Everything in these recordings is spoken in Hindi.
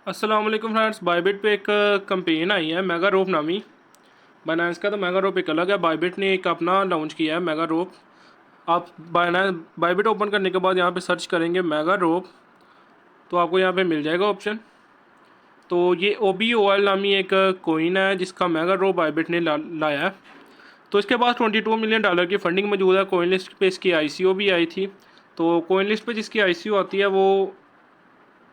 अस्सलाम वालेकुम फ्रेंड्स। बायबिट पे एक कैंपेन आई है मेगा रोप नामी। बाइनेंस का तो मेगा रोप एक अलग है, बायबिट ने एक अपना लॉन्च किया है मेगा रोप। आप बायबिट ओपन करने के बाद यहाँ पे सर्च करेंगे मेगा रोप, तो आपको यहाँ पे मिल जाएगा ऑप्शन। तो ये OBOL नामी एक कोइन है जिसका मेगा रोप बायबिट ने लाया है। तो इसके पास $22 मिलियन की फंडिंग मौजूद है। कोइन लिस्ट पे इसकी ICO भी आई थी। तो कोइन लिस्ट पे जिसकी ICO आती है वो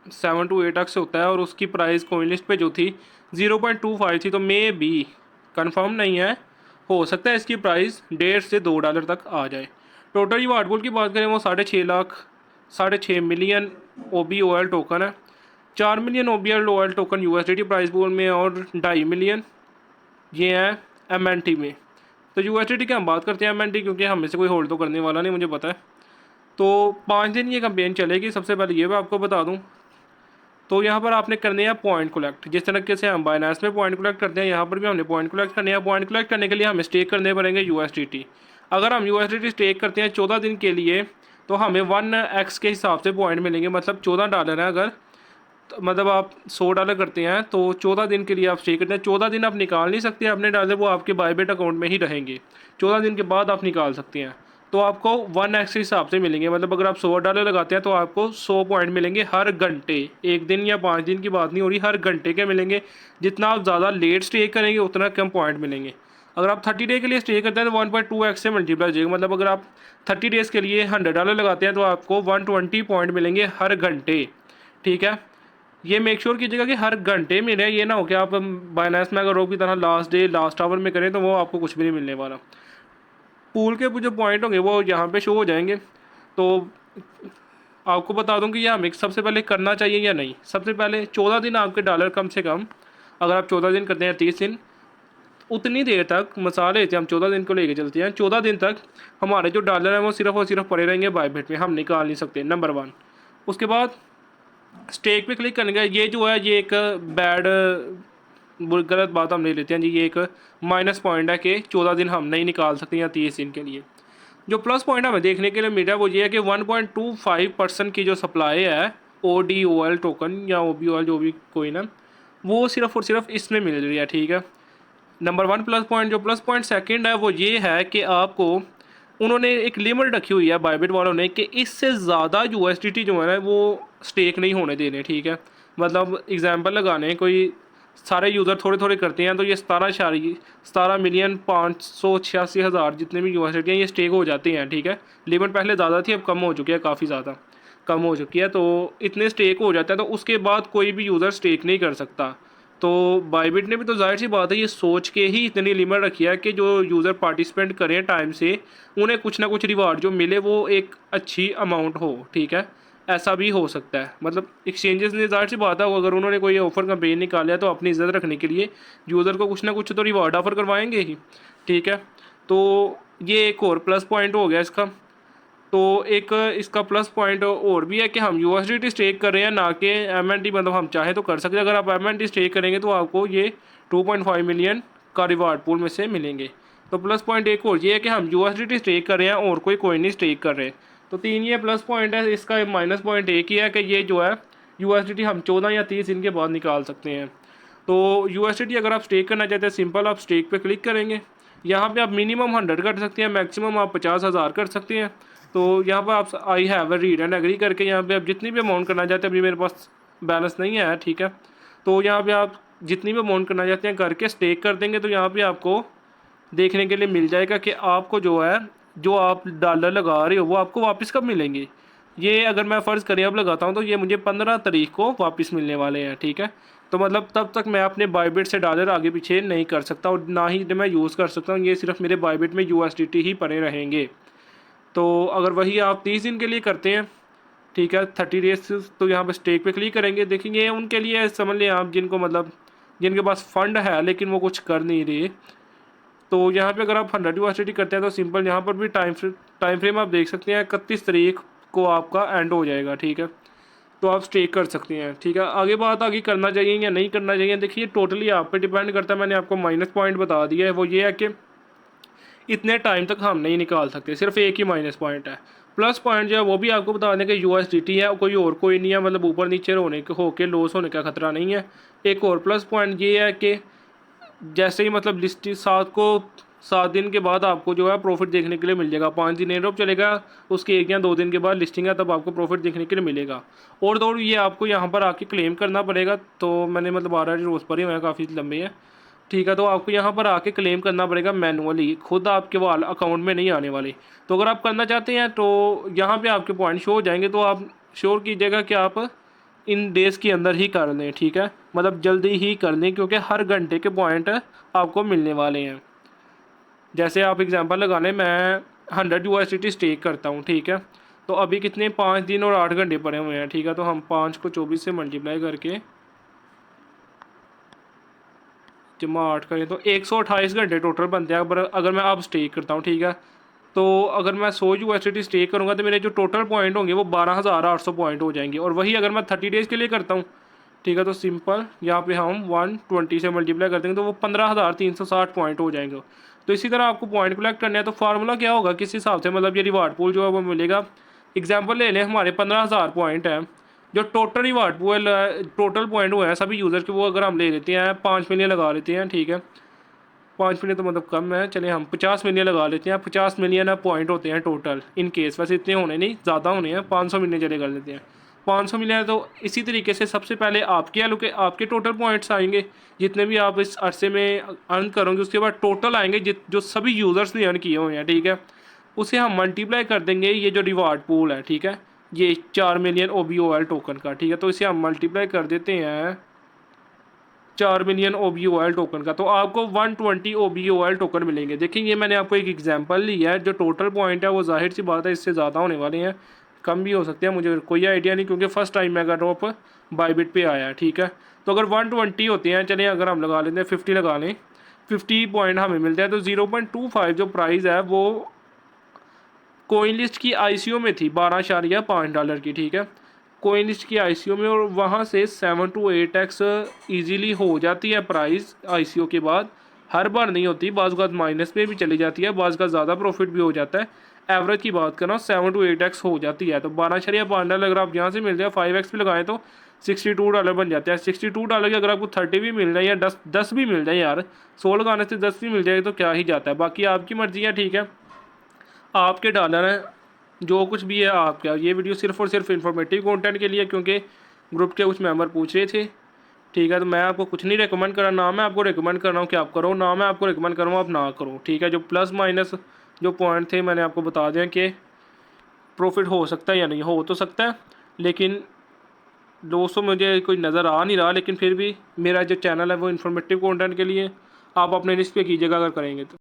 7 to 8x होता है, और उसकी प्राइस कोइन लिस्ट पे जो थी 0.25 थी। तो मे बी कंफर्म नहीं है, हो सकता है इसकी प्राइस $1.5 से $2 तक आ जाए। टोटल रिवार्ड पूल की बात करें वो 6.5 मिलियन OBOL टोकन है। 4 million OBOL token USDT price pool में, और 2.5 मिलियन ये हैं MNT में। तो USDT की हम बात करते हैं, MNT क्योंकि हम में से कोई होल्ड तो करने वाला नहीं, मुझे पता है। तो 5 दिन ये कैंपेन चलेगी। सबसे पहले ये मैं आपको बता दूं, तो यहाँ पर आपने करने हैं पॉइंट कलेक्ट। जिस तरीके से हम बाइनेंस में पॉइंट कलेक्ट करते हैं, यहाँ पर भी हमने पॉइंट कलेक्ट करने हैं। पॉइंट कलेक्ट करने के लिए हमें स्टेक करने पड़ेंगे USDT। अगर हम USDT स्टेक करते हैं 14 दिन के लिए, तो हमें 1x के हिसाब से पॉइंट मिलेंगे। मतलब $14 है। अगर तो मतलब आप $100 करते हैं तो 14 दिन के लिए आप स्टे करते हैं। 14 दिन आप निकाल नहीं सकते अपने डॉलर, वो आपके बायबिट अकाउंट में ही रहेंगे। 14 दिन के बाद आप निकाल सकते हैं। तो आपको 1x के हिसाब से मिलेंगे। मतलब अगर आप $100 लगाते हैं तो आपको 100 पॉइंट मिलेंगे हर घंटे। एक दिन या 5 दिन की बात नहीं हो रही, हर घंटे के मिलेंगे। जितना आप ज़्यादा लेट स्टे करेंगे उतना कम पॉइंट मिलेंगे। अगर आप 30 डे के लिए स्टे करते हैं तो 1.2x से मल्टीप्लाई हो जाएगा। मतलब अगर आप 30 डेज़ के लिए $100 लगाते हैं तो आपको 120 पॉइंट मिलेंगे हर घंटे। ठीक है, ये मेक श्योर कीजिएगा कि हर घंटे मिले। ये ना हो कि आप बाइनेंस में अगर रोक की तरह लास्ट डे लास्ट आवर में करें तो वो आपको कुछ भी नहीं मिलने वाला। पूल के जो पॉइंट होंगे वो यहाँ पे शो हो जाएंगे। तो आपको बता दूं कि ये हमें सबसे पहले करना चाहिए या नहीं। सबसे पहले 14 दिन आपके डॉलर कम से कम, अगर आप 14 दिन करते हैं 30 दिन, उतनी देर तक मसाले लेते हैं हम 14 दिन को लेके चलते हैं। 14 दिन तक हमारे जो डॉलर हैं वो सिर्फ और सिर्फ पड़े रहेंगे बायबिट में, हम निकाल नहीं सकते। नंबर 1। उसके बाद स्टेक पे क्लिक करने का ये जो है ये एक बैड गलत बात हम ले लेते हैं जी। ये एक माइनस पॉइंट है कि 14 दिन हम नहीं निकाल सकते या 30 दिन के लिए। जो प्लस पॉइंट हमें देखने के लिए मिल रहा है वो ये है कि 1.25% की जो सप्लाई है ODOL टोकन या OBOL जो भी कोई ना, वो सिर्फ और सिर्फ इसमें मिल रही है। ठीक है, नंबर 1 प्लस पॉइंट। जो प्लस पॉइंट सेकंड है वो ये है कि आपको उन्होंने एक लिमिट रखी हुई है बायबिट वालों ने कि इससे ज़्यादा USDT जो है ना वो स्टेक नहीं होने देने। ठीक है, मतलब एग्जांपल लगाने, कोई सारे यूज़र थोड़े थोड़े करते हैं तो ये 17,586,000 जितने भी USDT हैं ये स्टेक हो जाते हैं। ठीक है, लिमिट पहले ज़्यादा थी, अब कम हो चुकी है, काफ़ी ज़्यादा कम हो चुकी है। तो इतने स्टेक हो जाता है तो उसके बाद कोई भी यूज़र स्टेक नहीं कर सकता। तो बायबिट ने भी तो जाहिर सी बात है ये सोच के ही इतनी लिमिट रखी है कि जो यूज़र पार्टिसिपेंट करें टाइम से, उन्हें कुछ ना कुछ रिवार्ड जो मिले वो एक अच्छी अमाउंट हो। ठीक है, ऐसा भी हो सकता है। मतलब एक्सचेंजेस ने जाहिर सी बात है अगर उन्होंने कोई ऑफर कैंपेन निकाला है तो अपनी इज्जत रखने के लिए यूज़र को कुछ ना कुछ तो रिवार्ड ऑफर करवाएंगे ही। ठीक है, तो ये एक और प्लस पॉइंट हो गया इसका। तो एक इसका प्लस पॉइंट और भी है कि हम USDT स्टेक कर रहे हैं ना कि MNT। मतलब हम चाहे तो कर सकते हैं। अगर आप MNT स्टेक करेंगे तो आपको ये 2.5 मिलियन का रिवार्ड पूल में से मिलेंगे। तो प्लस पॉइंट एक और ये है कि हम USDT स्टेक कर रहे हैं और कोई कोइन नहीं स्टेक कर रहे। तो 3 ये प्लस पॉइंट है। इसका माइनस पॉइंट एक ही है कि ये जो है USDT हम 14 या 30 दिन के बाद निकाल सकते हैं। तो USDT अगर आप स्टेक करना चाहते हैं, सिंपल आप स्टेक पे क्लिक करेंगे। यहाँ पे आप मिनिमम 100 कर सकते हैं, मैक्सिमम आप 50,000 कर सकते हैं। तो यहाँ पर आप I have read and agree करके यहाँ पे आप जितनी भी अमाउंट करना चाहते हैं, अभी मेरे पास बैलेंस नहीं है। ठीक है, तो यहाँ पे आप जितनी भी अमाउंट करना चाहते हैं करके स्टेक कर देंगे। तो यहाँ पे आपको देखने के लिए मिल जाएगा कि आपको जो है जो आप डॉलर लगा रहे हो वो आपको वापस कब मिलेंगे। ये अगर मैं फ़र्ज़ करें अब लगाता हूँ तो ये मुझे 15 तारीख को वापस मिलने वाले हैं। ठीक है, तो मतलब तब तक मैं अपने बायबिट से डॉलर आगे पीछे नहीं कर सकता और ना ही मैं यूज़ कर सकता हूँ। ये सिर्फ मेरे बायबिट में USDT ही पड़े रहेंगे। तो अगर वही आप 30 दिन के लिए करते हैं, ठीक है, 30 डेज, तो यहाँ पे स्टेक पे क्लिक करेंगे। देखेंगे उनके लिए समझ लें आप जिनको मतलब जिनके पास फ़ंड है लेकिन वो कुछ कर नहीं रहे। तो यहाँ पे अगर आप 100 USDT करते हैं तो सिंपल यहाँ पर भी टाइम फ्रेम आप देख सकते हैं 31 तारीख को आपका एंड हो जाएगा। ठीक है, तो आप स्टेक कर सकते हैं। ठीक है, आगे बात आगे करना चाहिए या नहीं करना चाहिए, देखिए टोटली आप पे डिपेंड करता है। मैंने आपको माइनस पॉइंट बता दिया है, वो ये है कि इतने टाइम तक हम नहीं निकाल सकते। सिर्फ एक ही माइनस पॉइंट है, प्लस पॉइंट जो है वो भी आपको बता दें कि यूएसडीटी है, कोई नहीं है, मतलब ऊपर नीचे होके लॉस होने का ख़तरा नहीं है। एक और प्लस पॉइंट ये है कि जैसे ही मतलब लिस्ट 7 दिन के बाद आपको जो है प्रॉफिट देखने के लिए मिल जाएगा। 5 दिन एयर ड्रॉप चलेगा, उसके 1 या 2 दिन के बाद लिस्टिंग है, तब आपको प्रॉफिट देखने के लिए मिलेगा। और तो और ये आपको यहाँ पर आके क्लेम करना पड़ेगा। तो मैंने मतलब ऑलरेडी रोज़ भरे हुए हैं, काफ़ी लंबे हैं, ठीक है। तो आपको यहाँ पर आके क्लेम करना पड़ेगा मैनुअली, खुद आपके वाल अकाउंट में नहीं आने वाले। तो अगर आप करना चाहते हैं तो यहाँ पे आपके पॉइंट शो हो जाएंगे, तो आप श्योर कीजिएगा कि आप इन डेज़ के अंदर ही कर लें, ठीक है, मतलब जल्दी ही कर लें, क्योंकि हर घंटे के पॉइंट आपको मिलने वाले हैं। जैसे आप एग्जांपल लगा लें, मैं 100 यूएसडीटी स्टेक करता हूँ, ठीक है। तो अभी कितने 5 दिन और 8 घंटे पड़े हुए हैं, ठीक है। तो हम 5 को 24 से मल्टीप्लाई करके जमा 8 करें तो 128 घंटे टोटल बनते हैं। अगर मैं अब स्टेक करता हूँ, ठीक है, तो अगर मैं 100 यूएसडीटी स्टेक करूँगा तो मेरे जो टोटल पॉइंट होंगे वो 12,800 पॉइंट हो जाएंगे। और वही अगर मैं 30 डेज़ के लिए करता हूँ, ठीक है, तो सिंपल यहाँ पे हम 120 से मल्टीप्लाई कर देंगे तो वो 15,360 पॉइंट हो जाएंगे। तो इसी तरह आपको पॉइंट कलेक्ट करना है। तो फार्मूला क्या होगा, किस हिसाब से मतलब ये रिवार्ड पूल जो है वो मिलेगा। एग्जाम्पल ले लें, हमारे 15,000 पॉइंट हैं, जो total reward pool total point हुए हैं सभी यूज़र के, वो अगर हम ले लेते हैं 5 मिलियन लगा लेते हैं, ठीक है। 5 मिलियन तो मतलब कम है, चलिए हम 50 मिलियन लगा लेते हैं। 50 मिलियन पॉइंट होते हैं टोटल इन केस, वैसे इतने होने नहीं, ज़्यादा होने हैं, 500 मिलियन चले कर लेते हैं। 500 मिलियन। तो इसी तरीके से सबसे पहले आपके टोटल पॉइंट्स आएंगे, जितने भी आप इस अरसे में अर्न करोगे, उसके बाद टोटल आएंगे जो सभी यूज़र्स ने अर्न किए हुए हैं, ठीक है। उसे हम मल्टीप्लाई कर देंगे ये जो रिवार्ड पूल है, ठीक है, ये 4 मिलियन OBOL टोकन का, ठीक है। तो इसे हम मल्टीप्लाई कर देते हैं 4 मिलियन OBOL टोकन का, तो आपको 120 OBOL टोकन मिलेंगे। देखिए ये मैंने आपको एक एग्जांपल लिया है, जो टोटल पॉइंट है वो जाहिर सी बात है इससे ज़्यादा होने वाले हैं, कम भी हो सकते हैं, मुझे कोई आइडिया नहीं, क्योंकि first time mega drop Bybit पे आया है, ठीक है। तो अगर 120 होते हैं, चलिए अगर हम लगा लेते हैं 50 लगा लें, 50 पॉइंट हमें मिलता है, तो 0.25 जो प्राइस है वो कोइन लिस्ट की ICO में थी $12.5 की, ठीक है, कोइन लिस्ट की ICO में। और वहाँ से 7 to 8x ईजीली हो जाती है प्राइस ICO के बाद। हर बार नहीं होती, बाज़ बात माइनस में भी चली जाती है, बाज़ का ज़्यादा प्रॉफिट भी हो जाता है। एवरेज की बात करना 7 to 8x हो जाती है। तो $12.5 अगर आप यहाँ से मिल जाए, 5x भी लगाएं तो $62 बन जाता है। $62 की अगर आपको 30 भी मिल जाए या 10 भी मिल जाए, यार 100 लगाने से 10 भी मिल जाए तो क्या ही जाता है, बाकी आपकी मर्ज़ी है, ठीक है, आपके डॉलर हैं, जो कुछ भी है आपका। ये वीडियो सिर्फ़ और सिर्फ इन्फॉर्मेटिव कंटेंट के लिए, क्योंकि ग्रुप के कुछ मेंबर पूछ रहे थे, ठीक है। तो मैं आपको कुछ नहीं रिकमेंड कर रहा, ना मैं आपको रिकमेंड कर रहा हूँ कि आप करो, ना मैं आपको रिकमेंड कर रहा हूँ आप ना करो, ठीक है। जो प्लस माइनस जो पॉइंट थे मैंने आपको बता दें कि प्रॉफिट हो सकता है या नहीं हो तो सकता है, लेकिन दोस्तों मुझे कोई नज़र आ नहीं रहा। लेकिन फिर भी मेरा जो चैनल है वो इन्फॉर्मेटिव कंटेंट के लिए, आप अपने लिस्ट पे कीजिएगा अगर करेंगे तो।